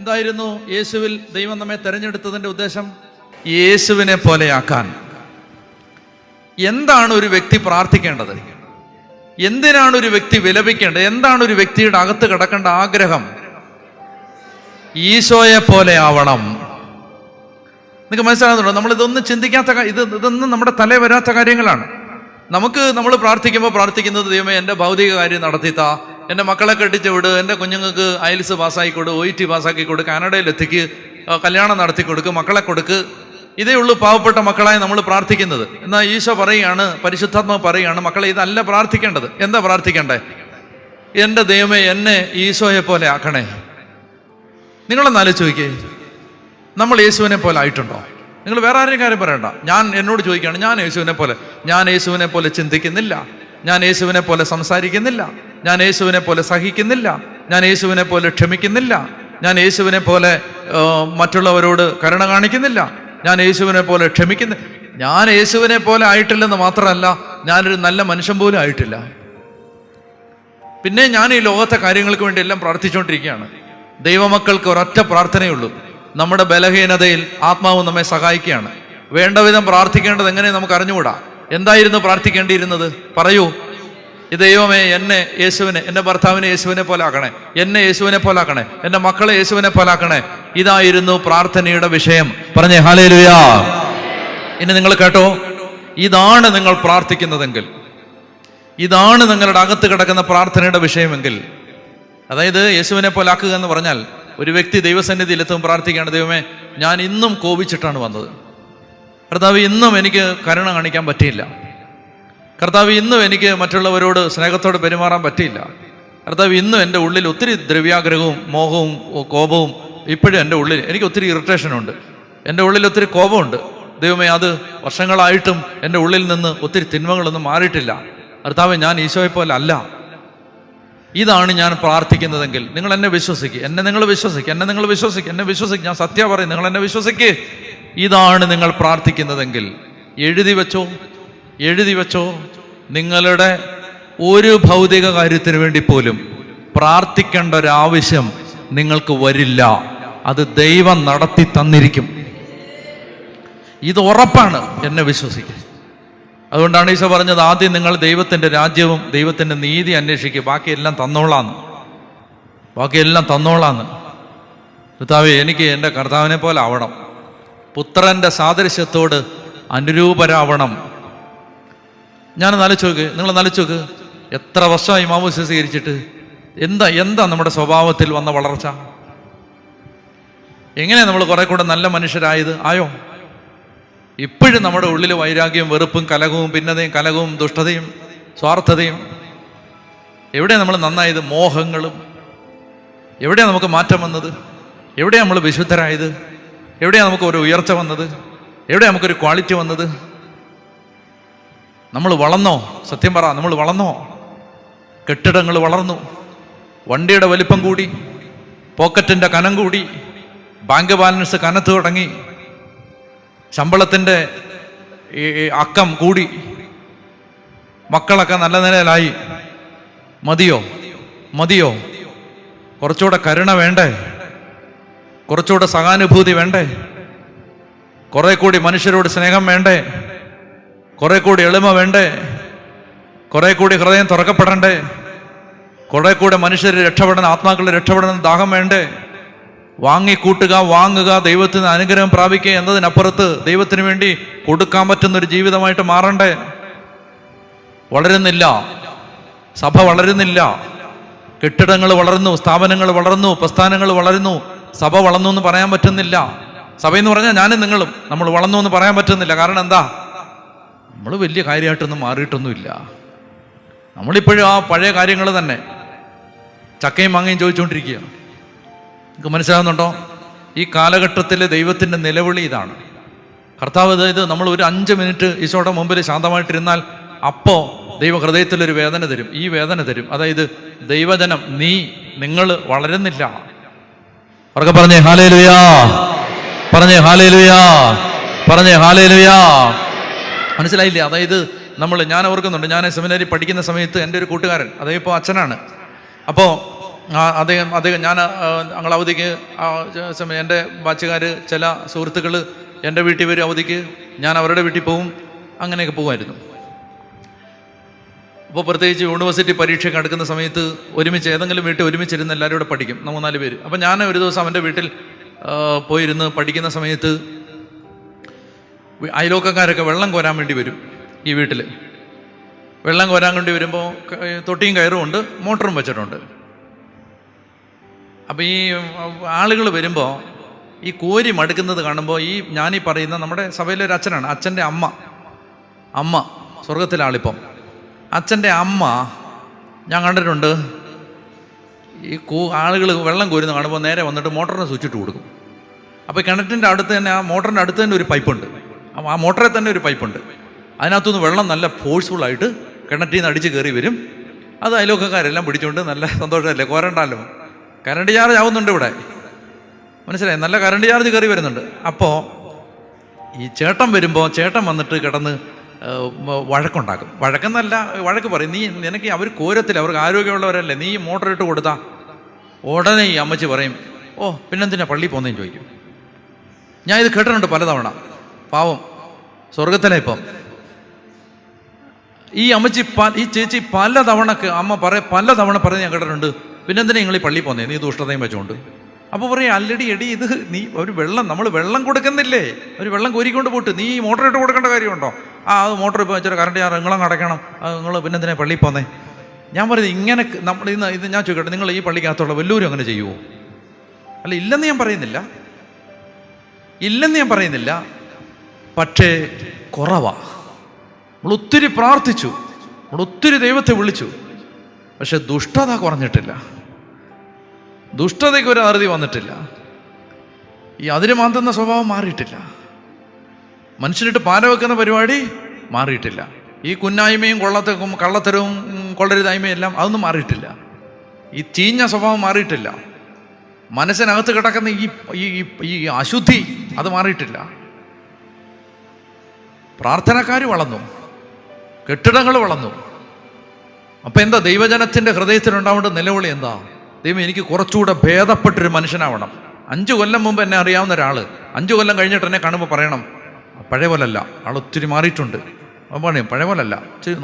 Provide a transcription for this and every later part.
എന്തായിരുന്നു യേശുവിൽ ദൈവം നമ്മെ തെരഞ്ഞെടുത്തതിൻ്റെ ഉദ്ദേശം? യേശുവിനെ പോലെയാക്കാൻ. എന്താണ് ഒരു വ്യക്തി പ്രാർത്ഥിക്കേണ്ടത്? എന്തിനാണ് ഒരു വ്യക്തി വിലപിക്കേണ്ടത്? എന്താണ് ഒരു വ്യക്തിയുടെ അകത്ത് കിടക്കേണ്ട ആഗ്രഹം? ഈശോയെ പോലെ ആവണം. നിങ്ങൾക്ക് മനസ്സിലാകുന്നുണ്ടോ? നമ്മളിതൊന്നും ചിന്തിക്കാത്ത, ഇതൊന്നും നമ്മുടെ തലയിൽ വരാത്ത കാര്യങ്ങളാണ്. നമ്മൾ പ്രാർത്ഥിക്കുന്നത് ദൈവമേ എൻ്റെ ഭൗതിക കാര്യം നടത്തിത്താ, എൻ്റെ മക്കളെ കെട്ടിച്ച് വിട്, എൻ്റെ കുഞ്ഞുങ്ങൾക്ക് IELTS പാസ്സാക്കി കൊടു, OET പാസ്സാക്കി കൊടു, കാനഡയിൽ എത്തിക്ക്, കല്യാണം നടത്തി കൊടുക്ക്, മക്കളെ കൊടുക്ക്. ഇതേ ഉള്ളൂ പാവപ്പെട്ട മക്കളായി നമ്മൾ പ്രാർത്ഥിക്കുന്നത്. എന്നാൽ ഈശോ പറയുകയാണ്, പരിശുദ്ധാത്മാവ് പറയുകയാണ്, മക്കളെ ഇതല്ല പ്രാർത്ഥിക്കേണ്ടത്. എന്താ പ്രാർത്ഥിക്കേണ്ടേ? എൻ്റെ ദൈവമേ എന്നെ ഈശോയെ പോലെ ആക്കണേ. നിങ്ങളൊന്ന് ആലോചിച്ച് നോക്കിയേ, നമ്മൾ യേശുവിനെ പോലെ ആയിട്ടുണ്ടോ? നിങ്ങൾ വേറെ ആരെയും കാര്യം പറയണ്ട. എന്നോട് ചോദിക്കുകയാണ്, ഞാൻ യേശുവിനെ പോലെ ചിന്തിക്കുന്നില്ല, ഞാൻ യേശുവിനെ പോലെ സംസാരിക്കുന്നില്ല, ഞാൻ യേശുവിനെ പോലെ സഹിക്കുന്നില്ല, ഞാൻ യേശുവിനെ പോലെ ക്ഷമിക്കുന്നില്ല, ഞാൻ യേശുവിനെ പോലെ മറ്റുള്ളവരോട് കരുണ കാണിക്കുന്നില്ല, ഞാൻ യേശുവിനെ പോലെ ഞാൻ യേശുവിനെ പോലെ ആയിട്ടില്ലെന്ന് മാത്രമല്ല, ഞാനൊരു നല്ല മനുഷ്യൻ പോലും ആയിട്ടില്ല. പിന്നെ ഞാൻ ഈ ലോകത്തെ കാര്യങ്ങൾക്ക് വേണ്ടി എല്ലാം പ്രാർത്ഥിച്ചുകൊണ്ടിരിക്കുകയാണ്. ദൈവമക്കൾക്ക് ഒരൊറ്റ പ്രാർത്ഥനയുള്ളൂ, നമ്മുടെ ബലഹീനതയിൽ ആത്മാവ് നമ്മെ സഹായിക്കുകയാണ്. വേണ്ട വിധം പ്രാർത്ഥിക്കേണ്ടത് എങ്ങനെ നമുക്ക് അറിഞ്ഞുകൂടാ. എന്തായിരുന്നു പ്രാർത്ഥിക്കേണ്ടിയിരുന്നത്? പറയൂ. ഈ ദൈവമേ എൻ്റെ ഭർത്താവിനെ യേശുവിനെ പോലെ ആക്കണേ, എന്നെ യേശുവിനെ പോലെ ആക്കണേ, എൻ്റെ മക്കളെ യേശുവിനെ പോലെ ആക്കണേ. ഇതായിരുന്നു പ്രാർത്ഥനയുടെ വിഷയം. പറഞ്ഞേ ഹല്ലേലൂയാ. ഇനി നിങ്ങൾ കേട്ടോ, ഇതാണ് നിങ്ങൾ പ്രാർത്ഥിക്കുന്നതെങ്കിൽ, ഇതാണ് നിങ്ങളുടെ അകത്ത് കിടക്കുന്ന പ്രാർത്ഥനയുടെ വിഷയമെങ്കിൽ, അതായത് യേശുവിനെ പോലെ ആക്കുക എന്ന് പറഞ്ഞാൽ, ഒരു വ്യക്തി ദൈവസന്നിധിയിലെത്തും പ്രാർത്ഥിക്കുകയാണ്, ദൈവമേ ഞാൻ ഇന്നും കോപിച്ചിട്ടാണ് വന്നത്, കർത്താവ് ഇന്നും എനിക്ക് കരുണ കാണിക്കാൻ പറ്റിയില്ല, കർത്താവ് ഇന്നും എനിക്ക് മറ്റുള്ളവരോട് സ്നേഹത്തോടെ പെരുമാറാൻ പറ്റിയില്ല, കർത്താവ് ഇന്നും എൻ്റെ ഉള്ളിൽ ഒത്തിരി ദ്രവ്യാഗ്രഹവും മോഹവും കോപവും ഇപ്പോഴും എൻ്റെ ഉള്ളിൽ എനിക്ക് ഒത്തിരി ഇറിറ്റേഷനുണ്ട്, എൻ്റെ ഉള്ളിൽ ഒത്തിരി കോപമുണ്ട്, ദൈവമേ അത് വർഷങ്ങളായിട്ടും എൻ്റെ ഉള്ളിൽ നിന്ന് ഒത്തിരി തിന്മകളൊന്നും മാറിയിട്ടില്ല, കർത്താവ് ഞാൻ ഈശോയെ പോലെ അല്ല. ഇതാണ് ഞാൻ പ്രാർത്ഥിക്കുന്നതെങ്കിൽ നിങ്ങൾ എന്നെ വിശ്വസിക്കുക, എന്നെ നിങ്ങൾ വിശ്വസിക്കുക, ഞാൻ സത്യം പറയും, നിങ്ങൾ എന്നെ വിശ്വസിക്കുക. ഇതാണ് നിങ്ങൾ പ്രാർത്ഥിക്കുന്നതെങ്കിൽ എഴുതി വെച്ചോ, നിങ്ങളുടെ ഒരു ഭൗതിക കാര്യത്തിന് വേണ്ടി പോലും പ്രാർത്ഥിക്കേണ്ട ഒരാവശ്യം നിങ്ങൾക്ക് വരില്ല. അത് ദൈവം നടത്തി തന്നിരിക്കും. ഇത് ഉറപ്പാണ്, എന്നെ വിശ്വസിക്കുക. അതുകൊണ്ടാണ് ഈശോ പറഞ്ഞത്, ആദ്യം നിങ്ങൾ ദൈവത്തിൻ്റെ രാജ്യവും ദൈവത്തിൻ്റെ നീതി അന്വേഷിക്കുക, ബാക്കിയെല്ലാം തന്നോളാന്ന്. കർത്താവേ എനിക്ക് എൻ്റെ കർത്താവിനെ പോലെ ആവണം, പുത്രൻ്റെ സാദൃശ്യത്തോട് അനുരൂപരാവണം. നിങ്ങൾ ആലോചിച്ച് എത്ര വർഷമായി മാമോദീസ സ്വീകരിച്ചിട്ട് എന്താ നമ്മുടെ സ്വഭാവത്തിൽ വന്ന വളർച്ച? എങ്ങനെയാണ് നമ്മൾ കുറെ കൂടെ നല്ല മനുഷ്യരായത്? ആയോ? ഇപ്പോഴും നമ്മുടെ ഉള്ളിൽ വൈരാഗ്യവും വെറുപ്പും കലഹവും ഭിന്നതയും കലഹവും ദുഷ്ടതയും സ്വാർത്ഥതയും. എവിടെയാണ് നമ്മൾ നന്നായത്? മോഹങ്ങളും. എവിടെയാണ് നമുക്ക് മാറ്റം വന്നത്? എവിടെയാണ് നമ്മൾ വിശുദ്ധരായത്? എവിടെയാണ് നമുക്ക് ഒരു ഉയർച്ച വന്നത്? എവിടെയാണ് നമുക്കൊരു ക്വാളിറ്റി വന്നത്? നമ്മൾ വളർന്നോ? സത്യം പറ, നമ്മൾ വളർന്നോ? കെട്ടിടങ്ങൾ വളർന്നു, വണ്ടിയുടെ വലിപ്പം കൂടി, പോക്കറ്റിൻ്റെ കനം കൂടി, ബാങ്ക് ബാലൻസ് കനത്ത് തുടങ്ങി, ശമ്പളത്തിൻ്റെ അക്കം കൂടി, മക്കളൊക്കെ നല്ല നിലയിലായി. മതിയോ? കുറച്ചുകൂടെ കരുണ വേണ്ടേ? കുറച്ചുകൂടെ സഹാനുഭൂതി വേണ്ടേ? കുറെ കൂടി മനുഷ്യരോട് സ്നേഹം വേണ്ടേ? കുറെ കൂടി എളിമ വേണ്ടേ? കുറെ കൂടി ഹൃദയം തുറക്കപ്പെടണ്ടേ? കുറെ കൂടെ മനുഷ്യർ രക്ഷപ്പെടണം, ആത്മാക്കൾ രക്ഷപ്പെടണം ദാഹം വേണ്ടേ? വാങ്ങുക, ദൈവത്തിന് അനുഗ്രഹം പ്രാപിക്കുക എന്നതിനപ്പുറത്ത് ദൈവത്തിന് വേണ്ടി കൊടുക്കാൻ പറ്റുന്നൊരു ജീവിതമായിട്ട് മാറണ്ടേ? വളരുന്നില്ല, സഭ വളരുന്നില്ല. കെട്ടിടങ്ങൾ വളർന്നു, സ്ഥാപനങ്ങൾ വളർന്നു, പ്രസ്ഥാനങ്ങൾ വളരുന്നു, സഭ വളർന്നു എന്ന് പറയാൻ പറ്റുന്നില്ല. സഭയെന്ന് പറഞ്ഞാൽ ഞാനും നിങ്ങളും നമ്മൾ വളർന്നു എന്ന് പറയാൻ പറ്റുന്നില്ല. കാരണം എന്താ? നമ്മൾ വലിയ കാര്യമായിട്ടൊന്നും മാറിയിട്ടൊന്നുമില്ല. നമ്മളിപ്പോഴും ആ പഴയ കാര്യങ്ങൾ തന്നെ ചക്കയും മാങ്ങയും ചോദിച്ചുകൊണ്ടിരിക്കുക. നിങ്ങൾക്ക് മനസ്സിലാകുന്നുണ്ടോ? ഈ കാലഘട്ടത്തിൽ ദൈവത്തിൻ്റെ നിലവിളി ഇതാണ്. കർത്താവ്, അതായത് നമ്മൾ ഒരു 5 മിനിറ്റ് ഈശോയുടെ മുമ്പിൽ ശാന്തമായിട്ടിരുന്നാൽ അപ്പോൾ ദൈവ ഹൃദയത്തിലൊരു വേദന തരും. ഈ വേദന തരും, അതായത് ദൈവജനം നിങ്ങൾ വളരുന്നില്ല. അവർക്ക് പറഞ്ഞേ ഹല്ലേലൂയാ, പറഞ്ഞേ ഹല്ലേലൂയാ. മനസ്സിലായില്ലേ? അതായത് ഞാൻ ഓർക്കുന്നുണ്ട്, ഞാൻ സെമിനാരി പഠിക്കുന്ന സമയത്ത് എൻ്റെ ഒരു കൂട്ടുകാരൻ, അതായത് ഇപ്പോൾ അച്ഛനാണ്. അപ്പോൾ അദ്ദേഹം ഞാൻ ഞങ്ങൾ അവധിക്ക് സമയം എൻ്റെ ബാച്ചുകാർ ചില സുഹൃത്തുക്കൾ എൻ്റെ വീട്ടിൽ വരും അവധിക്ക്, ഞാൻ അവരുടെ വീട്ടിൽ പോവും, അങ്ങനെയൊക്കെ പോകുമായിരുന്നു. അപ്പോൾ പ്രത്യേകിച്ച് യൂണിവേഴ്സിറ്റി പരീക്ഷയൊക്കെ അടുക്കുന്ന സമയത്ത് ഒരുമിച്ച് ഏതെങ്കിലും വീട്ടിൽ ഒരുമിച്ചിരുന്ന് എല്ലാവരും കൂടെ പഠിക്കും, 3-4 പേര്. അപ്പോൾ ഞാൻ ഒരു ദിവസം അവൻ്റെ വീട്ടിൽ പോയിരുന്ന് പഠിക്കുന്ന സമയത്ത് അയലോക്കക്കാരൊക്കെ വെള്ളം കോരാൻ വേണ്ടി വരും. ഈ വീട്ടിൽ വെള്ളം കോരാൻ വേണ്ടി വരുമ്പോൾ തൊട്ടിയും കയറും ഉണ്ട്, മോട്ടറും വെച്ചിട്ടുണ്ട്. അപ്പോൾ ഈ ആളുകൾ വരുമ്പോൾ ഈ കോരി മടുക്കുന്നത് കാണുമ്പോൾ ഞാനീ പറയുന്ന നമ്മുടെ സഭയിലെ ഒരു അച്ഛനാണ്, അച്ഛൻ്റെ അമ്മ സ്വർഗത്തിലെ ആളിപ്പം, അച്ഛൻ്റെ അമ്മ ഞാൻ കണ്ടിട്ടുണ്ട്. ഈ ആളുകൾ വെള്ളം കോരുന്ന കാണുമ്പോൾ നേരെ വന്നിട്ട് മോട്ടറിന് സ്വിച്ചിട്ട് കൊടുക്കും. അപ്പോൾ കിണറ്റിൻ്റെ അടുത്ത് തന്നെ, ആ മോട്ടറിൻ്റെ അടുത്ത് തന്നെ ഒരു പൈപ്പുണ്ട്, ആ മോട്ടറിൽ തന്നെ ഒരു പൈപ്പുണ്ട്. അതിനകത്തുനിന്ന് വെള്ളം നല്ല ഫോഴ്സ്ഫുള്ളായിട്ട് കിണറ്റിൽ നിന്ന് അടിച്ച് കയറി വരും. അത് അയലോക്കക്കാരെല്ലാം പിടിച്ചുകൊണ്ട് നല്ല സന്തോഷമല്ലേ, കോരണ്ടല്ലോ. കറണ്ട് ചാർജ് ആവുന്നുണ്ട് ഇവിടെ, മനസ്സിലായി, നല്ല കറണ്ട് ചാർജ് കയറി വരുന്നുണ്ട്. അപ്പോൾ ഈ ചേട്ടൻ വരുമ്പോൾ ചേട്ടൻ വന്നിട്ട് കിടന്ന് വഴക്കുണ്ടാക്കും. വഴക്കെന്നല്ല, വഴക്ക് പറയും, നിനക്ക് അവർ കോരത്തില്ല, അവർക്ക് ആരോഗ്യമുള്ളവരല്ലേ, നീ മോട്ടർ ഇട്ട് കൊടുത്താൽ ഉടനെ ഈ അമ്മച്ചി പറയും, ഓ പിന്നെന്തിനാ പള്ളിയിൽ പോകുന്നതെന്ന് ചോദിക്കും. ഞാൻ ഇത് കേട്ടിട്ടുണ്ട് പലതവണ. പാവം സ്വർഗത്തിലെ ഇപ്പം ഈ അമ്മച്ചി ഈ ചേച്ചി പലതവണ പറഞ്ഞ് ഞാൻ കേട്ടിട്ടുണ്ട്, പിന്നെന്തിനാ നിങ്ങൾ ഈ പള്ളിയിൽ പോകുന്നത്, നീ ദുഷ്ടതയും വെച്ചുകൊണ്ട്. അപ്പോൾ പറയും, അല്ലടി എടി, ഇത് നീ നമ്മൾ വെള്ളം കൊടുക്കുന്നില്ലേ, ഒരു വെള്ളം കോരിക്കൊണ്ട് പോയിട്ട് നീ മോട്ടർ ഇട്ട് കൊടുക്കേണ്ട കാര്യമുണ്ടോ? അത് മോട്ടർ ഇപ്പോൾ വെച്ചാൽ കറണ്ട് ചാർജ് നിങ്ങളും അടയ്ക്കണം, നിങ്ങൾ പിന്നെന്തിനാ പള്ളിയിൽ പോകുന്നേ? ഞാൻ പറയുന്നത്, ഇങ്ങനെ നമ്മൾ ഇത് ഞാൻ ചോദിക്കട്ടെ, നിങ്ങൾ ഈ പള്ളിക്കകത്തുള്ള വല്ലവരും അങ്ങനെ ചെയ്യുമോ? അല്ല, ഇല്ലെന്ന് ഞാൻ പറയുന്നില്ല, പക്ഷേ കുറവാ. നമ്മൾ ഒത്തിരി പ്രാർത്ഥിച്ചു, നമ്മൾ ഒത്തിരി ദൈവത്തെ വിളിച്ചു, പക്ഷെ ദുഷ്ടത കുറഞ്ഞിട്ടില്ല, ദുഷ്ടതയ്ക്ക് ഒരു അറുതി വന്നിട്ടില്ല, ഈ അതിന് മാന്തുന്ന സ്വഭാവം മാറിയിട്ടില്ല, മനുഷ്യനിട്ട് പാല വെക്കുന്ന പരിപാടി മാറിയിട്ടില്ല, ഈ കുന്നായ്മയും കള്ളത്തരവും കൊള്ളരുതായ്മയും എല്ലാം അതൊന്നും മാറിയിട്ടില്ല, ഈ ചീഞ്ഞ സ്വഭാവം മാറിയിട്ടില്ല, മനസ്സിനകത്ത് കിടക്കുന്ന ഈ അശുദ്ധി അത് മാറിയിട്ടില്ല. പ്രാർത്ഥനക്കാർ വളർന്നു, കെട്ടിടങ്ങൾ വളർന്നു. അപ്പം എന്താ ദൈവജനത്തിൻ്റെ ഹൃദയത്തിലുണ്ടാവേണ്ട നിലവിളി എന്താ? ദൈവം, എനിക്ക് കുറച്ചുകൂടെ ഭേദപ്പെട്ടൊരു മനുഷ്യനാവണം. 5 കൊല്ലം മുമ്പ് എന്നെ അറിയാവുന്ന ഒരാൾ 5 കൊല്ലം കഴിഞ്ഞിട്ട് എന്നെ കാണുമ്പോൾ പറയണം, പഴയ പോലല്ല, ആൾ ഒത്തിരി മാറിയിട്ടുണ്ട്. അപ്പം പറയും, പഴയ പോലല്ല,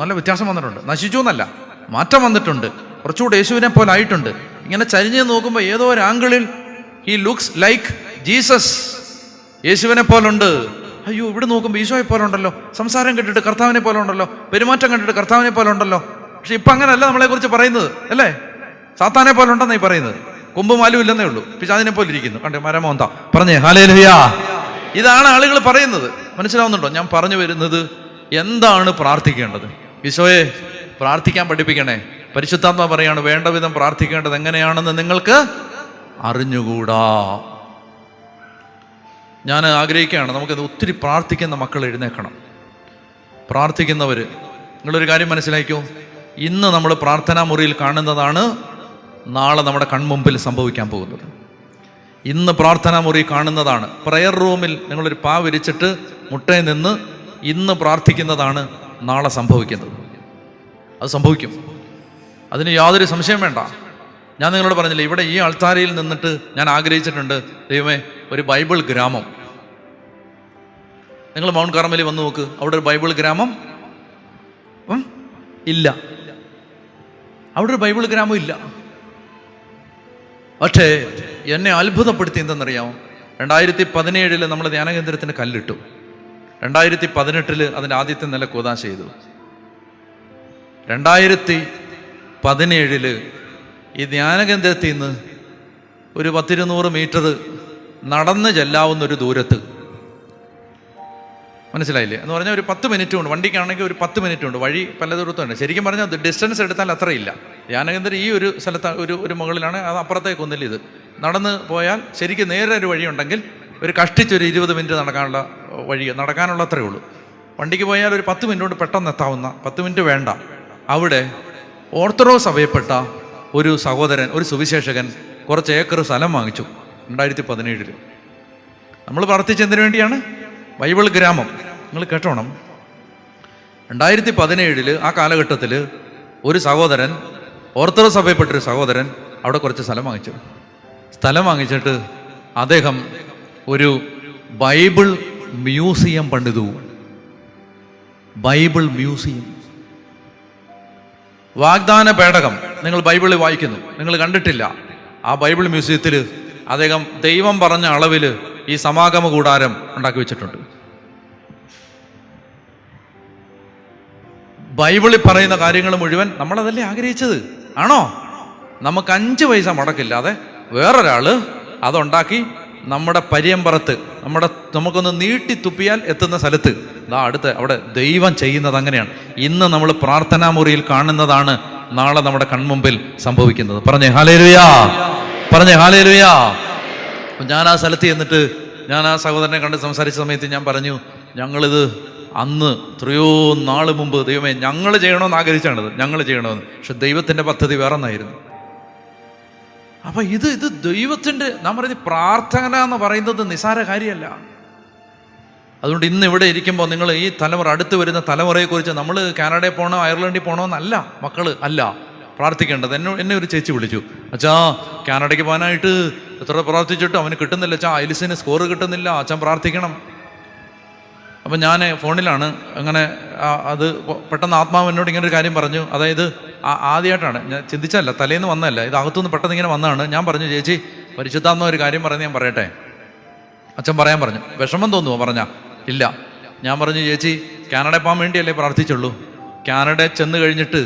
നല്ല വ്യത്യാസം വന്നിട്ടുണ്ട്, നശിച്ചു എന്നല്ല, മാറ്റം വന്നിട്ടുണ്ട്, കുറച്ചുകൂടെ യേശുവിനെ പോലെ ആയിട്ടുണ്ട്. ഇങ്ങനെ ചരിഞ്ഞ് നോക്കുമ്പോൾ ഏതോ ഒരു ആംഗിളിൽ ഹി ലുക്സ് ലൈക്ക് ജീസസ്, യേശുവിനെ പോലുണ്ട്. അയ്യോ, ഇവിടെ നോക്കുമ്പോൾ ഈശോയെ പോലെ ഉണ്ടല്ലോ, സംസാരം കേട്ടിട്ട് കർത്താവിനെ പോലെ ഉണ്ടല്ലോ, പെരുമാറ്റം കണ്ടിട്ട് കർത്താവിനെ പോലെ ഉണ്ടല്ലോ. പക്ഷെ ഇപ്പം അങ്ങനല്ല നമ്മളെക്കുറിച്ച് പറയുന്നത്, അല്ലേ? സാത്താനെ പോലെ ഉണ്ടെന്നായി പറയുന്നത്, കൊമ്പും മാലും ഇല്ലെന്നേ ഉള്ളൂ, പിശാചിനെ പോലെ ഇരിക്കുന്നു, കണ്ടേ മരമോന്താ പറഞ്ഞേ ഹല്ലേലൂയ. ഇതാണ് ആളുകൾ പറയുന്നത്. മനസ്സിലാവുന്നുണ്ടോ ഞാൻ പറഞ്ഞു വരുന്നത്? എന്താണ് പ്രാർത്ഥിക്കേണ്ടത്? ഈശോയെ പ്രാർത്ഥിക്കാൻ പഠിപ്പിക്കണേ. പരിശുദ്ധാത്മാ പറയാണ്, വേണ്ട വിധം പ്രാർത്ഥിക്കേണ്ടത് എങ്ങനെയാണെന്ന് നിങ്ങൾക്ക് അറിഞ്ഞുകൂടാ. ഞാൻ ആഗ്രഹിക്കുകയാണ് നമുക്കത് ഒത്തിരി പ്രാർത്ഥിക്കുന്ന മക്കൾ എഴുന്നേക്കണം. പ്രാർത്ഥിക്കുന്നവർ, നിങ്ങളൊരു കാര്യം മനസ്സിലാക്കൂ, ഇന്ന് നമ്മൾ പ്രാർത്ഥനാ മുറിയിൽ കാണുന്നതാണ് നാളെ നമ്മുടെ കൺമുമ്പിൽ സംഭവിക്കാൻ പോകുന്നത്. ഇന്ന് പ്രാർത്ഥനാ മുറി കാണുന്നതാണ്, പ്രയർ റൂമിൽ നിങ്ങളൊരു പാ വിരിച്ചിട്ട് മുട്ടയിൽ നിന്ന് ഇന്ന് പ്രാർത്ഥിക്കുന്നതാണ് നാളെ സംഭവിക്കുന്നത്. അത് സംഭവിക്കും, അതിന് യാതൊരു സംശയം വേണ്ട. ഞാൻ നിങ്ങളോട് പറഞ്ഞില്ലേ, ഇവിടെ ഈ ആൾത്താരയിൽ നിന്നിട്ട് ഞാൻ ആഗ്രഹിച്ചിട്ടുണ്ട്, ദൈവമേ ഒരു ബൈബിൾ ഗ്രാമം. നിങ്ങൾ മൗണ്ട് കാർമലിൽ വന്ന് നോക്ക്, അവിടെ ഒരു ബൈബിൾ ഗ്രാമം ഇല്ല, അവിടെ ഒരു ബൈബിൾ ഗ്രാമം ഇല്ല. പക്ഷേ എന്നെ അത്ഭുതപ്പെടുത്തി എന്തെന്നറിയാമോ? 2017 നമ്മൾ ധ്യാനകേന്ദ്രത്തിന് കല്ലിട്ടു, 2018 അതിൻ്റെ ആദ്യത്തെ നില കൂതാശ ചെയ്തു, 2017 ഈ ധ്യാനകേന്ദ്രത്തിൽ നിന്ന് ഒരു 10-200 മീറ്റർ നടന്ന് ചെല്ലാവുന്നൊരു ദൂരത്ത്, മനസ്സിലായില്ലേ? എന്ന് പറഞ്ഞാൽ ഒരു 10 മിനിറ്റ് കൊണ്ട്, വണ്ടിക്കാണെങ്കിൽ ഒരു 10 മിനിറ്റ് കൊണ്ട്, വഴി പല ദൂരത്തുണ്ട്. ശരിക്കും പറഞ്ഞാൽ ഡിസ്റ്റൻസ് എടുത്താൽ അത്രയില്ല. ധ്യാനകേന്ദ്രം ഈ ഒരു സ്ഥലത്ത് ഒരു മുകളിലാണ്, അത് അപ്പുറത്തേക്ക് ഒന്നില്ല. ഇത് നടന്ന് പോയാൽ ശരിക്കും നേരെ ഒരു വഴിയുണ്ടെങ്കിൽ ഒരു കഷ്ടിച്ചൊരു 20 മിനിറ്റ് നടക്കാനുള്ള വഴി, നടക്കാനുള്ള അത്രയേ ഉള്ളൂ. വണ്ടിക്ക് പോയാൽ ഒരു 10 മിനിറ്റ് കൊണ്ട് പെട്ടെന്ന് എത്താവുന്ന, 10 മിനിറ്റ് വേണ്ട. അവിടെ ഓർത്തഡോക്സ് സഭയപ്പെട്ട ഒരു സഹോദരൻ, ഒരു സുവിശേഷകൻ കുറച്ച് ഏക്കർ സ്ഥലം വാങ്ങിച്ചു 2017. നമ്മൾ പ്രാർത്ഥിച്ചതിന് വേണ്ടിയാണ്, ബൈബിൾ ഗ്രാമം. നിങ്ങൾ കേട്ടോണം, 2017 ആ കാലഘട്ടത്തിൽ ഒരു സഹോദരൻ, ഓർത്തഡോക്സ് സഭയപ്പെട്ടൊരു സഹോദരൻ അവിടെ കുറച്ച് സ്ഥലം വാങ്ങിച്ചു. സ്ഥലം വാങ്ങിച്ചിട്ട് അദ്ദേഹം ഒരു ബൈബിൾ മ്യൂസിയം പണിതു. ബൈബിൾ മ്യൂസിയം, വാഗ്ദാന പേടകം. നിങ്ങൾ ബൈബിളിൽ വായിക്കുന്നു, നിങ്ങൾ കണ്ടിട്ടില്ല. ആ ബൈബിൾ മ്യൂസിയത്തിൽ അദ്ദേഹം ദൈവം പറഞ്ഞ അളവിൽ ഈ സമാഗമ കൂടാരം ഉണ്ടാക്കി വെച്ചിട്ടുണ്ട്. ബൈബിളിൽ പറയുന്ന കാര്യങ്ങൾ മുഴുവൻ നമ്മളതല്ലേ ആഗ്രഹിച്ചത്, ആണോ? നമുക്ക് 5 പൈസ മുടക്കില്ലാതെ വേറൊരാള് അതുണ്ടാക്കി നമ്മുടെ പര്യമ്പറത്ത് നമുക്കൊന്ന് നീട്ടി തുപ്പിയാൽ എത്തുന്ന സ്ഥലത്ത് അടുത്ത് അവിടെ ദൈവം ചെയ്യുന്നത് അങ്ങനെയാണ്. ഇന്ന് നമ്മൾ പ്രാർത്ഥനാ മുറിയിൽ കാണുന്നതാണ് നാളെ നമ്മുടെ കൺമുമ്പിൽ സംഭവിക്കുന്നത്. പറഞ്ഞേ ഹല്ലേലൂയാ, പറഞ്ഞേ ഹല്ലേലൂയാ. ഞാൻ ആ സ്ഥലത്ത് ചെന്നിട്ട് ഞാൻ ആ സഹോദരനെ കണ്ട് സംസാരിച്ച സമയത്ത് ഞാൻ പറഞ്ഞു, ഞങ്ങളിത് അന്ന് എത്രയോ നാൾ മുമ്പ് ദൈവമേ ഞങ്ങൾ ചെയ്യണമെന്ന് ആഗ്രഹിച്ചാണത്, ഞങ്ങൾ ചെയ്യണമെന്ന്. പക്ഷെ ദൈവത്തിൻ്റെ പദ്ധതി വേറെ ഒന്നായിരുന്നു. അപ്പം ഇത് ദൈവത്തിൻ്റെ, നാം പറയുന്നത് പ്രാർത്ഥന എന്ന് പറയുന്നത് നിസ്സാര കാര്യമല്ല. അതുകൊണ്ട് ഇന്ന് ഇവിടെ ഇരിക്കുമ്പോൾ നിങ്ങൾ ഈ തലമുറ, അടുത്ത് വരുന്ന തലമുറയെക്കുറിച്ച് നമ്മൾ കാനഡയിൽ പോകണോ അയർലൻഡിൽ പോകണോ എന്നല്ല മക്കള് അല്ല പ്രാർത്ഥിക്കേണ്ടത്. എന്നെ ഒരു ചേച്ചി വിളിച്ചു, അച്ഛാ കാനഡയ്ക്ക് പോകാനായിട്ട് എത്ര പ്രാർത്ഥിച്ചിട്ടും അവന് കിട്ടുന്നില്ല അച്ഛാ, ഐലിസിന് സ്കോർ കിട്ടുന്നില്ല, അച്ഛൻ പ്രാർത്ഥിക്കണം. അപ്പം ഞാൻ ഫോണിലാണ് അങ്ങനെ അത് പെട്ടെന്ന് ആത്മാവ് എന്നോട് ഇങ്ങനെ ഒരു കാര്യം പറഞ്ഞു. അതായത് ആദ്യമായിട്ടാണ്, ഞാൻ ചിന്തിച്ചല്ല, തലേന്ന് വന്നതല്ല, ഇത് അകത്തുനിന്ന് പെട്ടെന്ന് ഇങ്ങനെ വന്നതാണ്. ഞാൻ പറഞ്ഞു, ചേച്ചി പരിശുദ്ധാത്മാ ഒരു കാര്യം പറഞ്ഞ് ഞാൻ പറയട്ടെ. അച്ഛൻ പറയാൻ പറഞ്ഞു. വിഷമം തോന്നുമോ പറഞ്ഞാൽ? ഇല്ല. ഞാൻ പറഞ്ഞു, ചേച്ചി കാനഡയിൽ പോകാൻ വേണ്ടിയല്ലേ പ്രാർത്ഥിച്ചുള്ളൂ. കാനഡയിൽ ചെന്ന് കഴിഞ്ഞിട്ട്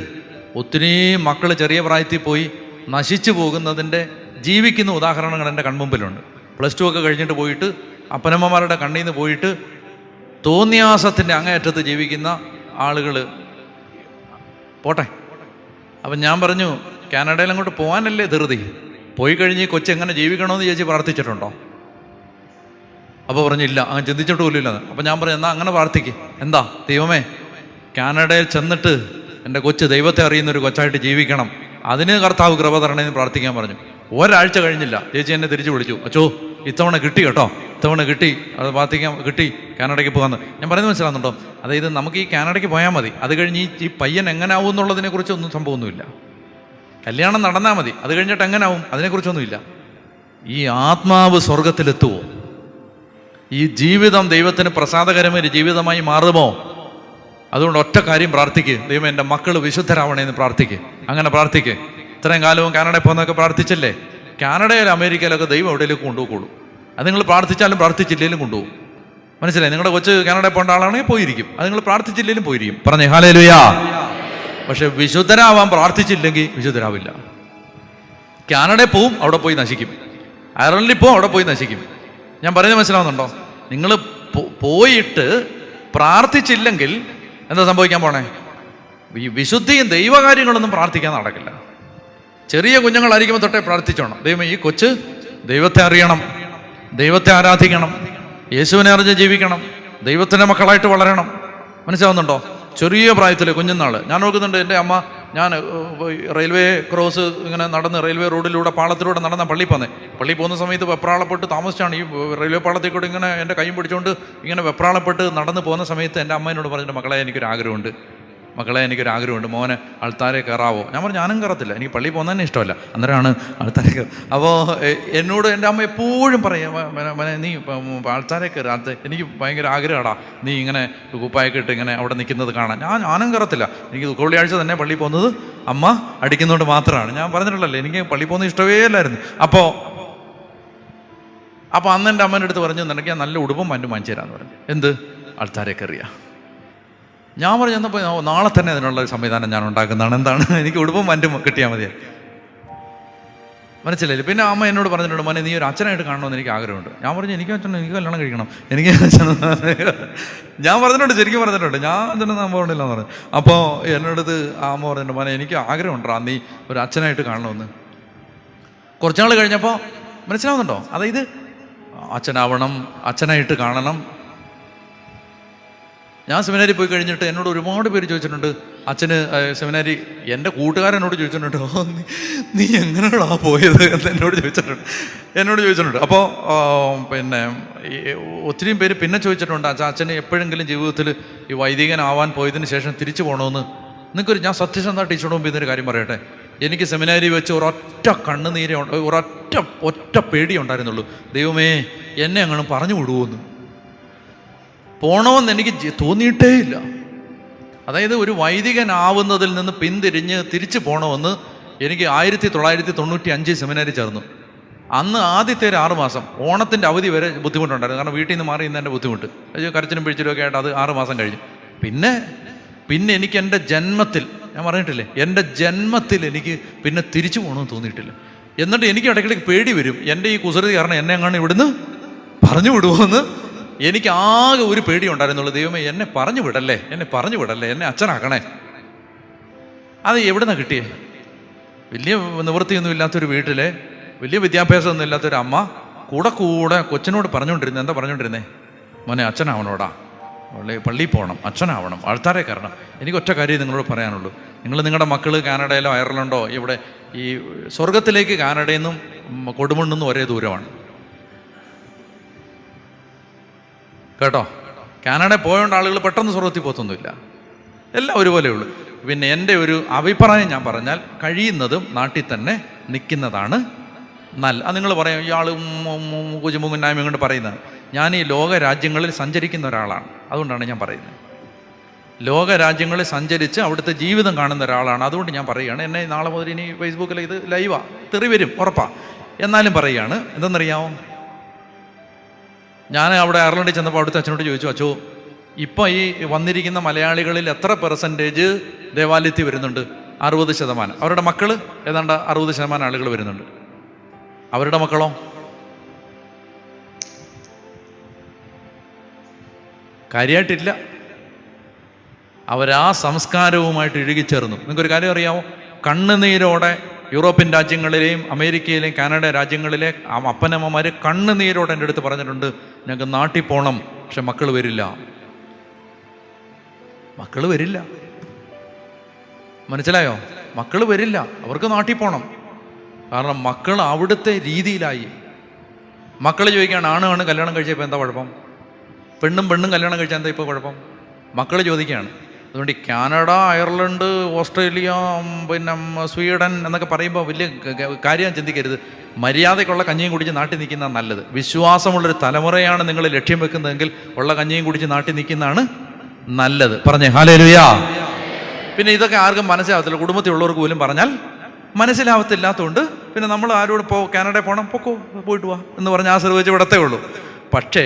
ഒത്തിരി മക്കൾ ചെറിയ പ്രായത്തിൽ പോയി നശിച്ചു പോകുന്നതിൻ്റെ ജീവിക്കുന്ന ഉദാഹരണങ്ങൾ എൻ്റെ കൺമുമ്പിലുണ്ട്. +2 ഒക്കെ കഴിഞ്ഞിട്ട് പോയിട്ട് അപ്പനമ്മമാരുടെ കണ്ണിൽ നിന്ന് പോയിട്ട് തോന്നിയാസത്തിൻ്റെ അങ്ങേയറ്റത്ത് ജീവിക്കുന്ന ആളുകൾ പോട്ടെ. അപ്പം ഞാൻ പറഞ്ഞു, കാനഡയിൽ അങ്ങോട്ട് പോകാനല്ലേ ധൃതി, പോയി കഴിഞ്ഞ് കൊച്ചു എങ്ങനെ ജീവിക്കണമെന്ന് ചേച്ചി പ്രാർത്ഥിച്ചിട്ടുണ്ടോ? അപ്പോൾ പറഞ്ഞില്ല, അങ്ങനെ ചിന്തിച്ചിട്ട് പോലും ഇല്ലെന്ന്. അപ്പം ഞാൻ പറഞ്ഞു, എന്നാൽ അങ്ങനെ പ്രാർത്ഥിക്ക്. എന്താ? ദൈവമേ കാനഡയിൽ ചെന്നിട്ട് എൻ്റെ കൊച്ച് ദൈവത്തെ അറിയുന്നൊരു കൊച്ചായിട്ട് ജീവിക്കണം, അതിന് കർത്താവ് കൃപ തരണമെന്ന് പ്രാർത്ഥിക്കാൻ പറഞ്ഞു. ഒരാഴ്ച കഴിഞ്ഞില്ല, ചേച്ചി എന്നെ തിരിച്ചു വിളിച്ചു, അച്ചോ ഇത്തവണ കിട്ടി കേട്ടോ, ഇത്തവണ കിട്ടി, അത് പ്രാർത്ഥിക്കാൻ കിട്ടി, കാനഡയ്ക്ക് പോകാമെന്ന്. ഞാൻ പറയുന്നത് മനസ്സിലാകുന്നുണ്ടോ? അതായത് നമുക്ക് ഈ കാനഡയ്ക്ക് പോയാൽ മതി, അത് കഴിഞ്ഞ് ഈ പയ്യൻ എങ്ങനെയാവും എന്നുള്ളതിനെക്കുറിച്ച് ഒന്നും സംഭവമൊന്നുമില്ല. കല്യാണം നടന്നാൽ മതി, അത് കഴിഞ്ഞിട്ട് എങ്ങനെയാവും അതിനെക്കുറിച്ചൊന്നുമില്ല. ഈ ആത്മാവ് സ്വർഗത്തിലെത്തുമോ? ഈ ജീവിതം ദൈവത്തിന് പ്രസാദകരമായ ജീവിതമായി മാറുമോ? അതുകൊണ്ട് ഒറ്റ കാര്യം പ്രാർത്ഥിക്ക്, ദൈവം എൻ്റെ മക്കൾ വിശുദ്ധരാവണേന്ന് പ്രാർത്ഥിക്ക്. അങ്ങനെ പ്രാർത്ഥിക്ക്. ഇത്രയും കാലവും കാനഡയിൽ പോകുന്നതൊക്കെ പ്രാർത്ഥിച്ചില്ലേ? കാനഡയിൽ അമേരിക്കയിലൊക്കെ ദൈവം എവിടെയെങ്കിലും കൊണ്ടുപോകുള്ളൂ. അത് നിങ്ങൾ പ്രാർത്ഥിച്ചാലും പ്രാർത്ഥിച്ചില്ലെങ്കിലും കൊണ്ടുപോകും. മനസ്സിലായി? നിങ്ങളുടെ കൊച്ച് കാനഡയിൽ പോകേണ്ട ആളാണെങ്കിൽ പോയിരിക്കും, അത് നിങ്ങൾ പ്രാർത്ഥിച്ചില്ലെങ്കിലും പോയിരിക്കും. പറഞ്ഞേ ഹല്ലേലൂയാ. പക്ഷെ വിശുദ്ധരാവാൻ പ്രാർത്ഥിച്ചില്ലെങ്കിൽ വിശുദ്ധരാവില്ല. കാനഡയിൽ പോവും, അവിടെ പോയി നശിക്കും. അയർലൻഡിൽ പോവും, അവിടെ പോയി നശിക്കും. ഞാൻ പറയുന്നത് മനസ്സിലാവുന്നുണ്ടോ? നിങ്ങൾ പോയിട്ട് പ്രാർത്ഥിച്ചില്ലെങ്കിൽ എന്താ സംഭവിക്കാൻ പോണേ? ഈ വിശുദ്ധിയും ദൈവകാര്യങ്ങളൊന്നും പ്രാർത്ഥിക്കാൻ നടക്കില്ല. ചെറിയ കുഞ്ഞുങ്ങളായിരിക്കുമ്പോൾ തൊട്ടേ പ്രാർത്ഥിച്ചോണം, ദൈവം ഈ കൊച്ച് ദൈവത്തെ അറിയണം, ദൈവത്തെ ആരാധിക്കണം, യേശുവിനെ അറിഞ്ഞ് ജീവിക്കണം, ദൈവത്തിൻ്റെ മക്കളായിട്ട് വളരണം. മനസ്സിലാവുന്നുണ്ടോ? ചെറിയ പ്രായത്തിൽ കുഞ്ഞുനാൾ ഞാൻ നോക്കുന്നുണ്ട്. എൻ്റെ അമ്മ, ഞാൻ റെയിൽവേ ക്രോസ് ഇങ്ങനെ നടന്ന് റെയിൽവേ റോഡിലൂടെ പാളത്തിലൂടെ നടന്ന പള്ളിയിൽ പോകുന്ന സമയത്ത് വെപ്രാളപ്പെട്ട് താമസിച്ചാണ്. ഈ റെയിൽവേ പാളത്തിൽ കൂടെ ഇങ്ങനെ എൻ്റെ കൈയും പിടിച്ചുകൊണ്ട് ഇങ്ങനെ വെപ്രാളപ്പെട്ട് നടന്ന് പോകുന്ന സമയത്ത് എൻ്റെ അമ്മ എന്നോട് പറഞ്ഞിട്ട്, മക്കളെ എനിക്കൊരാഗ്രഹമുണ്ട്, മോനെ അൾത്താരെ കയറാവോ? ഞാൻ പറഞ്ഞു, ഞാനും കയറത്തില്ല, എനിക്ക് പള്ളിയിൽ പോകുന്ന തന്നെ ഇഷ്ടമല്ല. അന്നേരമാണ് അൾത്താരെ കയറുക. അപ്പോൾ എന്നോട് എൻ്റെ അമ്മ എപ്പോഴും പറയും, നീ അൾത്താരെ കയറാത്ത, എനിക്ക് ഭയങ്കര ആഗ്രഹമാടാ നീ ഇങ്ങനെ കുപ്പായൊക്കെ ഇട്ട് ഇങ്ങനെ അവിടെ നിൽക്കുന്നത് കാണാൻ. ഞാനും കയറത്തില്ല, എനിക്ക് വെള്ളിയാഴ്ച തന്നെ പള്ളിയിൽ പോകുന്നത് അമ്മ അടിക്കുന്നതുകൊണ്ട് മാത്രമാണ്. ഞാൻ പറഞ്ഞിട്ടുള്ളല്ലേ, എനിക്ക് പള്ളിയിൽ പോകുന്നത് ഇഷ്ടമേ അല്ലായിരുന്നു. അപ്പോൾ അന്ന് എൻ്റെ അമ്മേൻ്റെ അടുത്ത് പറഞ്ഞു, നിനക്ക് ഞാൻ നല്ല ഉടുപ്പും പറ്റും വാങ്ങിച്ചു തരാമെന്ന് പറഞ്ഞു. എന്ത്? അൾത്താരെ കയറിയ. ഞാൻ പറഞ്ഞു, എന്നപ്പോൾ നാളെ തന്നെ അതിനുള്ള സംവിധാനം ഞാൻ ഉണ്ടാക്കുന്നതാണ്. എന്താണ്? എനിക്ക് ഉടുപ്പും പറ്റും കിട്ടിയാൽ മതി. മനസ്സിലായില്ലേ? പിന്നെ അമ്മ എന്നോട് പറഞ്ഞിട്ടുണ്ട്, മോനെ നീ ഒരു അച്ഛനായിട്ട് കാണണമെന്ന് എനിക്ക് ആഗ്രഹമുണ്ട്. ഞാൻ പറഞ്ഞു, എനിക്ക് കല്യാണം കഴിക്കണം, എനിക്ക് അച്ഛൻ. ഞാൻ പറഞ്ഞിട്ടുണ്ട്, ശരിക്കും പറഞ്ഞിട്ടുണ്ട്, ഞാൻ അച്ഛനൊന്നും അമ്മ പറഞ്ഞില്ലെന്ന് പറഞ്ഞു. അപ്പോൾ എന്നോടത് അമ്മ പറഞ്ഞിട്ടുണ്ട്, മോനെ എനിക്ക് ആഗ്രഹമുണ്ടോ നീ ഒരു അച്ഛനായിട്ട് കാണണമെന്ന്. കുറച്ചാൾ കഴിഞ്ഞപ്പോൾ മനസ്സിലാവുന്നുണ്ടോ? അതായത് അച്ഛനാവണം, അച്ഛനായിട്ട് കാണണം. ഞാൻ സെമിനാരി പോയി കഴിഞ്ഞിട്ട് എന്നോട് ഒരുപാട് പേര് ചോദിച്ചിട്ടുണ്ട്, അച്ഛന് സെമിനാരി, എൻ്റെ കൂട്ടുകാരനോട് ചോദിച്ചിട്ടുണ്ട്, നീ എങ്ങനെയാണോ പോയത് എന്ന് എന്നോട് ചോദിച്ചിട്ടുണ്ട്. അപ്പോൾ പിന്നെ ഒത്തിരിയും പേര് പിന്നെ ചോദിച്ചിട്ടുണ്ട്, അച്ഛന് എപ്പോഴെങ്കിലും ജീവിതത്തിൽ ഈ വൈദികനാവാൻ പോയതിന് ശേഷം തിരിച്ചു പോകണമെന്ന്. ഞാൻ സത്യസന്ധ ടീച്ചറോട് മുമ്പ് ഇതൊരു കാര്യം പറയട്ടെ, എനിക്ക് സെമിനാരി വെച്ച് ഒരൊറ്റ കണ്ണുനീര് ഒറ്റ പേടി ഉണ്ടായിരുന്നുള്ളൂ. ദൈവമേ, എന്നെ അങ്ങനെ പറഞ്ഞു വിടുവോന്ന്. പോണമെന്ന് എനിക്ക് തോന്നിയിട്ടേ ഇല്ല. അതായത് ഒരു വൈദികനാവുന്നതിൽ നിന്ന് പിന്തിരിഞ്ഞ് തിരിച്ചു പോകണമെന്ന് എനിക്ക് 1995 സെമിനാരി ചേർന്നു. അന്ന് ആദ്യത്തെ ഒരു 6 മാസം ഓണത്തിൻ്റെ അവധി വരെ ബുദ്ധിമുട്ടുണ്ടായിരുന്നു. കാരണം വീട്ടിൽ നിന്ന് മാറി ഇന്നതിൻ്റെ ബുദ്ധിമുട്ട്, കരച്ചിലും പിഴിച്ചിലും ഒക്കെ ആയിട്ട് അത് 6 മാസം കഴിഞ്ഞു. പിന്നെ എനിക്ക് എൻ്റെ ജന്മത്തിൽ, ഞാൻ പറഞ്ഞിട്ടില്ലേ, എൻ്റെ ജന്മത്തിൽ എനിക്ക് പിന്നെ തിരിച്ചു പോകണമെന്ന് തോന്നിയിട്ടില്ല. എന്നിട്ട് എനിക്ക് ഇടയ്ക്കിടയ്ക്ക് പേടി വരും, എൻ്റെ ഈ കുസൃതി കാരണം എന്നെ അങ്ങാണ് ഇവിടുന്ന് പറഞ്ഞു വിടുമോയെന്ന്. എനിക്ക് ആകെ ഒരു പേടി ഉണ്ടായിരുന്നുള്ളൂ, ദൈവമേ എന്നെ പറഞ്ഞു വിടല്ലേ, എന്നെ അച്ഛനാക്കണേ. അത് എവിടെ നിന്നാണ് കിട്ടിയേ? വലിയ നിവൃത്തിയൊന്നും ഇല്ലാത്തൊരു വീട്ടിലെ, വലിയ വിദ്യാഭ്യാസമൊന്നും ഇല്ലാത്തൊരു അമ്മ കൂടെ കൊച്ചിനോട് പറഞ്ഞുകൊണ്ടിരുന്നത്, എന്താ പറഞ്ഞുകൊണ്ടിരുന്നേ? മോനെ അച്ഛനാവണോടാ, പള്ളിയിൽ പോകണം, അച്ഛനാവണം, ആൾത്താരെ കയറണം. എനിക്ക് ഒറ്റ കാര്യം നിങ്ങളോട് പറയാനുള്ളൂ, നിങ്ങളുടെ മക്കൾ കാനഡയിലോ അയർലൻഡോ ഇവിടെ ഈ സ്വർഗത്തിലേക്ക് കാനഡയിൽ നിന്നും കൊടുമണ്ണിൽ നിന്നും ഒരേ ദൂരമാണ് കേട്ടോ. കാനഡയിൽ പോയോണ്ട് ആളുകൾ പെട്ടെന്ന് സ്വർഗത്തിൽ പോത്തൊന്നുമില്ല, എല്ലാം ഒരുപോലെയുള്ളൂ. പിന്നെ എൻ്റെ ഒരു അഭിപ്രായം ഞാൻ പറഞ്ഞാൽ, കഴിയുന്നതും നാട്ടിൽ തന്നെ നിൽക്കുന്നതാണ് നല്ല. അത് നിങ്ങൾ പറയാം, ഇയാൾ കുജുമുന്നായ്മ കൊണ്ട് പറയുന്നത്. ഞാൻ ഈ ലോക രാജ്യങ്ങളിൽ സഞ്ചരിക്കുന്ന ഒരാളാണ്, അതുകൊണ്ടാണ് ഞാൻ പറയുന്നത്. ലോക രാജ്യങ്ങളിൽ സഞ്ചരിച്ച് അവിടുത്തെ ജീവിതം കാണുന്ന ഒരാളാണ്, അതുകൊണ്ട് ഞാൻ പറയുകയാണ്. എന്നെ നാളെ മുതൽ ഇനി ഫേസ്ബുക്കിൽ ഇത് ലൈവാണ്, തെറി വരും ഉറപ്പാണ്, എന്നാലും പറയുകയാണ്. എന്തെന്നറിയാമോ, ഞാൻ അവിടെ അയർലൻഡിൽ ചെന്നപ്പോൾ അവിടുത്തെ അച്ഛനോട് ചോദിച്ചു, അച്ഛോ ഇപ്പം ഈ വന്നിരിക്കുന്ന മലയാളികളിൽ എത്ര പെർസെൻറ്റേജ് ദേവാലയത്തിൽ വരുന്നുണ്ട്? 60%. അവരുടെ മക്കൾ ഏതാണ്ട് 60% ആളുകൾ വരുന്നുണ്ട്. അവരുടെ മക്കളോ? കാര്യമായിട്ടില്ല. അവരാ സംസ്കാരവുമായിട്ട് ഇഴുകിച്ചേർന്നു. നിങ്ങൾക്കൊരു കാര്യം അറിയാമോ? കണ്ണുനീരോടെ യൂറോപ്യൻ രാജ്യങ്ങളിലെയും അമേരിക്കയിലെയും കാനഡ രാജ്യങ്ങളിലെ അപ്പനമ്മമാർ കണ്ണുനീരോടെ എൻ്റെ അടുത്ത് പറഞ്ഞിട്ടുണ്ട്, ഞങ്ങൾക്ക് നാട്ടിൽ പോകണം, പക്ഷെ മക്കൾ വരില്ല. മനസ്സിലായോ? മക്കൾ വരില്ല, അവർക്ക് നാട്ടിൽ പോകണം. കാരണം മക്കൾ അവിടുത്തെ രീതിയിലായി. മക്കൾ ചോദിക്കുകയാണ്, ആണ് കല്യാണം കഴിച്ചപ്പോൾ എന്താ കുഴപ്പം? പെണ്ണും കല്യാണം കഴിച്ചാൽ എന്താ ഇപ്പോൾ കുഴപ്പം? മക്കൾ ചോദിക്കുകയാണ്. അതുകൊണ്ട് ഈ കാനഡ, അയർലൻഡ്, ഓസ്ട്രേലിയ, പിന്നെ സ്വീഡൻ എന്നൊക്കെ പറയുമ്പോൾ വലിയ കാര്യം ചിന്തിക്കരുത്. മര്യാദയ്ക്കുള്ള കഞ്ഞിയും കുടിച്ച് നാട്ടിൽ നിൽക്കുന്നതാണ് നല്ലത്. വിശ്വാസമുള്ളൊരു തലമുറയാണ് നിങ്ങൾ ലക്ഷ്യം വെക്കുന്നതെങ്കിൽ ഉള്ള കഞ്ഞിയും കുടിച്ച് നാട്ടിൽ നിൽക്കുന്നതാണ് നല്ലത്. പറഞ്ഞേ ഹല്ലേലൂയാ. പിന്നെ ഇതൊക്കെ ആർക്കും മനസ്സിലാവത്തില്ല, കുടുംബത്തിലുള്ളവർക്ക് പോലും പറഞ്ഞാൽ മനസ്സിലാവത്തില്ലാത്തതുകൊണ്ട് പിന്നെ നമ്മൾ ആരോട് കാനഡയിൽ പോകണം, പോയിട്ട് വാ എന്ന് പറഞ്ഞ് ആശീർവദിച്ച് വിടത്തേ ഉള്ളൂ. പക്ഷേ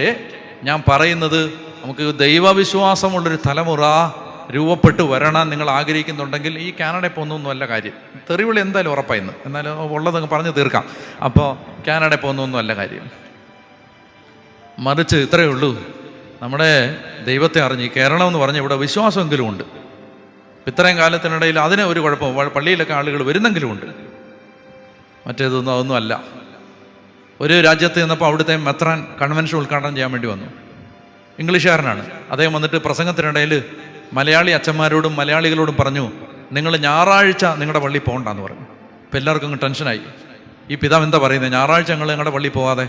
ഞാൻ പറയുന്നത്, നമുക്ക് ദൈവവിശ്വാസമുള്ളൊരു തലമുറ രൂപപ്പെട്ട് വരണം നിങ്ങൾ ആഗ്രഹിക്കുന്നുണ്ടെങ്കിൽ ഈ കാനഡയിൽ പോകുന്നൊന്നുമല്ല കാര്യം. തെറിവിളി എന്തായാലും ഉറപ്പായിരുന്നു, എന്നാലും ഉള്ളതങ്ങ് പറഞ്ഞു തീർക്കാം. അപ്പോൾ കാനഡയിൽ പോകുന്നൊന്നുമല്ല കാര്യം. മറിച്ച് ഇത്രയേ ഉള്ളൂ, നമ്മുടെ ദൈവത്തെ അറിഞ്ഞ് ഈ കേരളം എന്ന് പറഞ്ഞ് ഇവിടെ വിശ്വാസമെങ്കിലും ഉണ്ട്. ഇത്രയും കാലത്തിനിടയിൽ അതിന് ഒരു കുഴപ്പം, പള്ളിയിലൊക്കെ ആളുകൾ വരുന്നെങ്കിലും ഉണ്ട്. മറ്റേതൊന്നും അതൊന്നും അല്ല. ഒരു രാജ്യത്ത് നിന്നപ്പോൾ അവിടുത്തെ മെത്രാൻ കൺവെൻഷൻ ഉദ്ഘാടനം ചെയ്യാൻ വേണ്ടി വന്നു. ഇംഗ്ലീഷുകാരനാണ് അദ്ദേഹം. വന്നിട്ട് പ്രസംഗത്തിനിടയിൽ മലയാളി അച്ഛന്മാരോടും മലയാളികളോടും പറഞ്ഞു, നിങ്ങൾ ഞായറാഴ്ച നിങ്ങളുടെ പള്ളി പോകണ്ടെന്ന് പറഞ്ഞു. അപ്പോൾ എല്ലാവർക്കും അങ്ങ് ടെൻഷനായി. ഈ പിതാവ് എന്താ പറയുന്നത്, ഞായറാഴ്ച ഞങ്ങളുടെ പള്ളി പോകാതെ?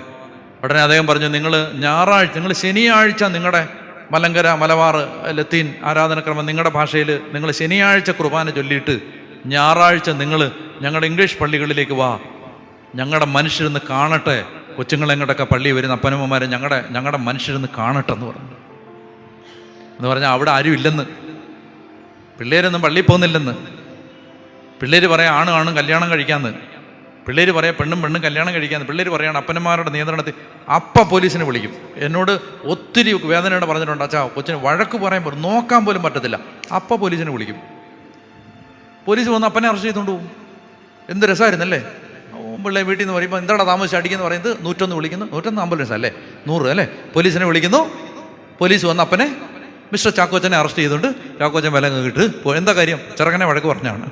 ഉടനെ അദ്ദേഹം പറഞ്ഞു, നിങ്ങൾ ശനിയാഴ്ച നിങ്ങളുടെ മലങ്കര, മലബാർ, ലത്തീൻ ആരാധനക്രമം നിങ്ങളുടെ ഭാഷയിൽ നിങ്ങൾ ശനിയാഴ്ച കുർബാന ചൊല്ലിയിട്ട് ഞായറാഴ്ച നിങ്ങൾ ഞങ്ങളുടെ ഇംഗ്ലീഷ് പള്ളികളിലേക്ക് വാ, ഞങ്ങളുടെ മനുഷ്യരെന്ന് കാണട്ടെ. കൊച്ചുങ്ങളെങ്ങോട്ടൊക്കെ പള്ളി വരുന്ന അപ്പനമ്മമാരെ ഞങ്ങളുടെ മനുഷ്യരെന്ന് കാണട്ടെ എന്ന് പറഞ്ഞാൽ അവിടെ ആരും ഇല്ലെന്ന്, പിള്ളേരൊന്നും പള്ളിയിൽ പോകുന്നില്ലെന്ന്. പിള്ളേർ പറയാം ആണും കല്യാണം കഴിക്കാമെന്ന്, പിള്ളേർ പറയാം പെണ്ണും കല്യാണം കഴിക്കാമെന്ന്. പിള്ളേർ പറയാണ് അപ്പനന്മാരുടെ നിയന്ത്രണത്തിൽ. അപ്പം പോലീസിനെ വിളിക്കും. എന്നോട് ഒത്തിരി വേദനയോടെ പറഞ്ഞിട്ടുണ്ട്, അച്ഛാ കൊച്ചിന് വഴക്ക് പറയാൻ നോക്കാൻ പോലും പറ്റത്തില്ല. അപ്പം പോലീസിനെ വിളിക്കും. പോലീസ് വന്ന് അപ്പനെ അറസ്റ്റ് ചെയ്തുകൊണ്ട് പോകും. എന്ത് രസമായിരുന്നല്ലേ? പിള്ളേ വീട്ടിൽ നിന്ന് പറയുമ്പോൾ എന്താടാ താമസിച്ച് അടിക്കുന്നത് പറയുന്നത് 101 വിളിക്കുന്നു. 101 ആംബുലൻസ് അല്ലേ, 100 അല്ലേ, പോലീസിനെ വിളിക്കുന്നു. പോലീസ് വന്ന് അപ്പനെ, മിസ്റ്റർ ചാക്കോച്ചനെ അറസ്റ്റ് ചെയ്തുകൊണ്ട് ചാക്കോച്ചൻ വില കിട്ട്. എന്താ കാര്യം? ചെറുക്കനെ വഴക്ക് പറഞ്ഞാണ്.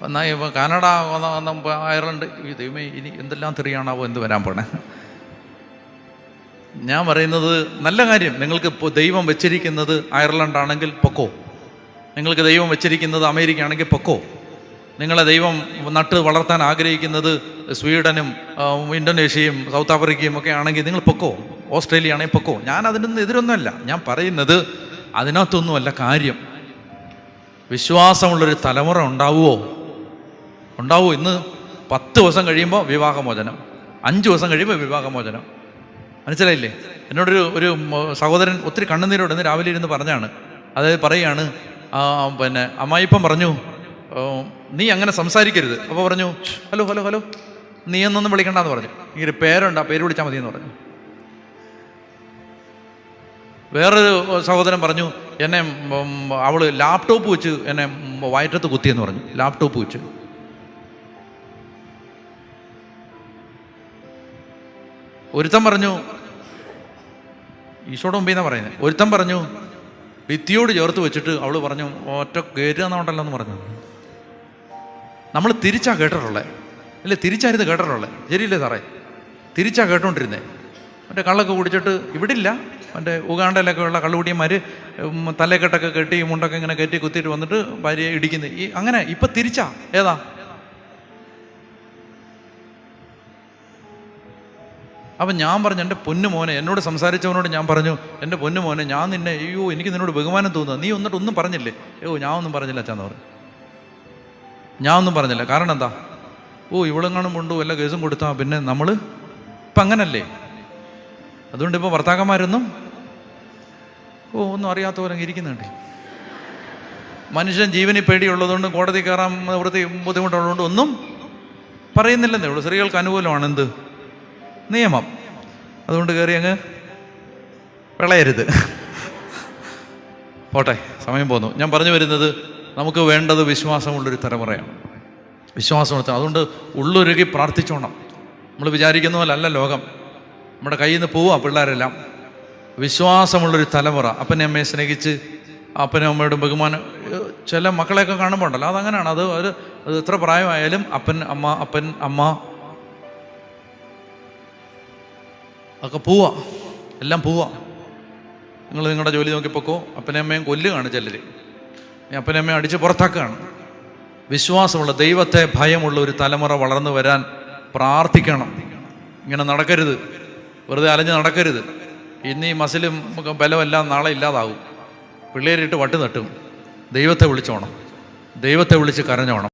എന്നാൽ കാനഡ, അയർലൻഡ്, ദൈവമേ ഇനി എന്തെല്ലാം തെറിയാണാവോ എന്ത് വരാൻ പോണേ. ഞാൻ പറയുന്നത് നല്ല കാര്യം. നിങ്ങൾക്ക് ദൈവം വെച്ചിരിക്കുന്നത് അയർലൻഡ് ആണെങ്കിൽ പൊക്കോ, നിങ്ങൾക്ക് ദൈവം വെച്ചിരിക്കുന്നത് അമേരിക്ക ആണെങ്കിൽ പൊക്കോ, നിങ്ങളെ ദൈവം നട്ട് വളർത്താൻ ആഗ്രഹിക്കുന്നത് സ്വീഡനും ഇന്തോനേഷ്യയും സൗത്ത് ആഫ്രിക്കയും ഒക്കെ ആണെങ്കിൽ നിങ്ങൾ പൊക്കോ, ഓസ്ട്രേലിയ ആണെങ്കിൽ പൊക്കോ. ഞാൻ അതിനൊന്നും എതിരൊന്നുമല്ല. ഞാൻ പറയുന്നത് അതിനകത്തൊന്നുമല്ല കാര്യം. വിശ്വാസമുള്ളൊരു തലമുറ ഉണ്ടാവുമോ? ഇന്ന് 10 ദിവസം കഴിയുമ്പോൾ വിവാഹമോചനം, 5 ദിവസം കഴിയുമ്പോൾ വിവാഹമോചനം. മനസ്സിലായില്ലേ? എന്നോടൊരു സഹോദരൻ ഒത്തിരി കണ്ണുനീരോട് ഇന്ന് രാവിലെ ഇരുന്ന് പറഞ്ഞാണ്. അതായത് പറയുകയാണ്, പിന്നെ അമ്മായിപ്പം പറഞ്ഞു, നീ അങ്ങനെ സംസാരിക്കരുത്. അപ്പോൾ പറഞ്ഞു, ഹലോ ഹലോ ഹലോ, നീ എന്നൊന്നും വിളിക്കണ്ടെന്ന് പറഞ്ഞു. ഈ ഒരു പേരുണ്ട്, ആ പേര് വിളിച്ചാൽ മതി എന്ന് പറഞ്ഞു. വേറൊരു സഹോദരൻ പറഞ്ഞു, എന്നെ അവള് ലാപ്ടോപ്പ് വെച്ച് എന്നെ വയറ്റത്ത് കുത്തിയെന്ന് പറഞ്ഞു. ലാപ്ടോപ്പ് വെച്ച്. ഒരുത്തൻ പറഞ്ഞു, ഈശോയുടെ മുമ്പിന്നാ പറയുന്നത്, ഒരുത്തൻ പറഞ്ഞു ഭിത്തിയോട് ചേർത്ത് വെച്ചിട്ട് അവള് പറഞ്ഞു ഒറ്റ കയറ്റുന്നുണ്ടല്ലോ എന്ന് പറഞ്ഞു. നമ്മൾ തിരിച്ചാ കേട്ടിട്ടുള്ളേ, അല്ലേ? തിരിച്ചായിരുന്നു കേട്ടിട്ടുള്ളേ. ശരിയില്ലേ സാറേ? തിരിച്ചാ കേട്ടോണ്ടിരുന്നേ. മറ്റേ കള്ളൊക്കെ കുടിച്ചിട്ട് ഇവിടില്ല, മറ്റേ ഉഗാണ്ടയിലൊക്കെ ഉള്ള കള്ളുകുടിയന്മാർ തലക്കെട്ടൊക്കെ കെട്ടി മുണ്ടൊക്കെ ഇങ്ങനെ കെട്ടി കുത്തിയിട്ട് വന്നിട്ട് ഭാര്യയെ ഇടിക്കുന്നത്. അങ്ങനെ ഇപ്പം തിരിച്ചാ. ഏതാ? അപ്പം ഞാൻ പറഞ്ഞു, എൻ്റെ പൊന്നു മോനെ, എന്നോട് സംസാരിച്ചവനോട് ഞാൻ പറഞ്ഞു, എൻ്റെ പൊന്നു മോനെ, ഞാൻ നിന്നെ, അയ്യോ എനിക്ക് നിന്നോട് ബഹുമാനം തോന്നുക, നീ എന്നിട്ട് ഒന്നും പറഞ്ഞില്ലേ? ഞാൻ ഒന്നും പറഞ്ഞില്ല അച്ഛാന്ന് പറഞ്ഞു. ഞാൻ ഒന്നും പറഞ്ഞില്ല. കാരണം എന്താ? ഇവളെങ്ങാനും കൊണ്ടു വല്ല കേസും കൊടുത്താൽ പിന്നെ നമ്മൾ ഇപ്പം അങ്ങനല്ലേ? അതുകൊണ്ട് ഇപ്പോൾ ഭർത്താക്കന്മാരൊന്നും ഒന്നും അറിയാത്ത പോലെ ഇരിക്കുന്നുണ്ട്. മനുഷ്യൻ ജീവന് പേടിയുള്ളതുകൊണ്ട്, കോടതി കയറാൻ ബുദ്ധിമുട്ടുള്ളതുകൊണ്ട് ഒന്നും പറയുന്നില്ലെന്നേ ഉള്ളൂ. സ്ത്രീകൾക്ക് അനുകൂലമാണ് എന്ത്? നിയമം. അതുകൊണ്ട് കയറി അങ്ങ് വിളയരുത്. പോട്ടെ, സമയം പോന്നു. ഞാൻ പറഞ്ഞു വരുന്നത്, നമുക്ക് വേണ്ടത് വിശ്വാസമുള്ളൊരു തലമുറയാണ്. വിശ്വാസം. അതുകൊണ്ട് ഉള്ളൊരുകി പ്രാർത്ഥിച്ചോണം. നമ്മൾ വിചാരിക്കുന്ന പോലെ അല്ല ലോകം. നമ്മുടെ കയ്യിൽ നിന്ന് പോവുക പിള്ളേരെല്ലാം. വിശ്വാസമുള്ളൊരു തലമുറ, അപ്പനെ അമ്മയെ സ്നേഹിച്ച് അപ്പനും അമ്മയുടെ ബഹുമാനം. ചില മക്കളെയൊക്കെ കാണുമ്പോൾ ഉണ്ടല്ലോ, അതങ്ങനെയാണ്. അത് എത്ര പ്രായമായാലും അപ്പൻ അമ്മ ഒക്കെ പോവാ, എല്ലാം പോവാ. നിങ്ങൾ നിങ്ങളുടെ ജോലി നോക്കിപ്പോക്കോ. അപ്പനെ അമ്മയും കൊല്ലുകയാണ് ചിലർ. അപ്പനെ അമ്മയെ അടിച്ച് പുറത്താക്കുകയാണ്. വിശ്വാസമുള്ള, ദൈവത്തെ ഭയമുള്ള ഒരു തലമുറ വളർന്നു വരാൻ പ്രാർത്ഥിക്കണം. ഇങ്ങനെ നടക്കരുത്, വെറുതെ അലഞ്ഞ് നടക്കരുത്. ഇന്ന് ഈ മസിലും ബലമെല്ലാം നാളെ ഇല്ലാതാവും. പിള്ളേരിട്ട് വട്ട് തട്ടും. ദൈവത്തെ വിളിച്ചോണം, ദൈവത്തെ വിളിച്ച് കരഞ്ഞോണം.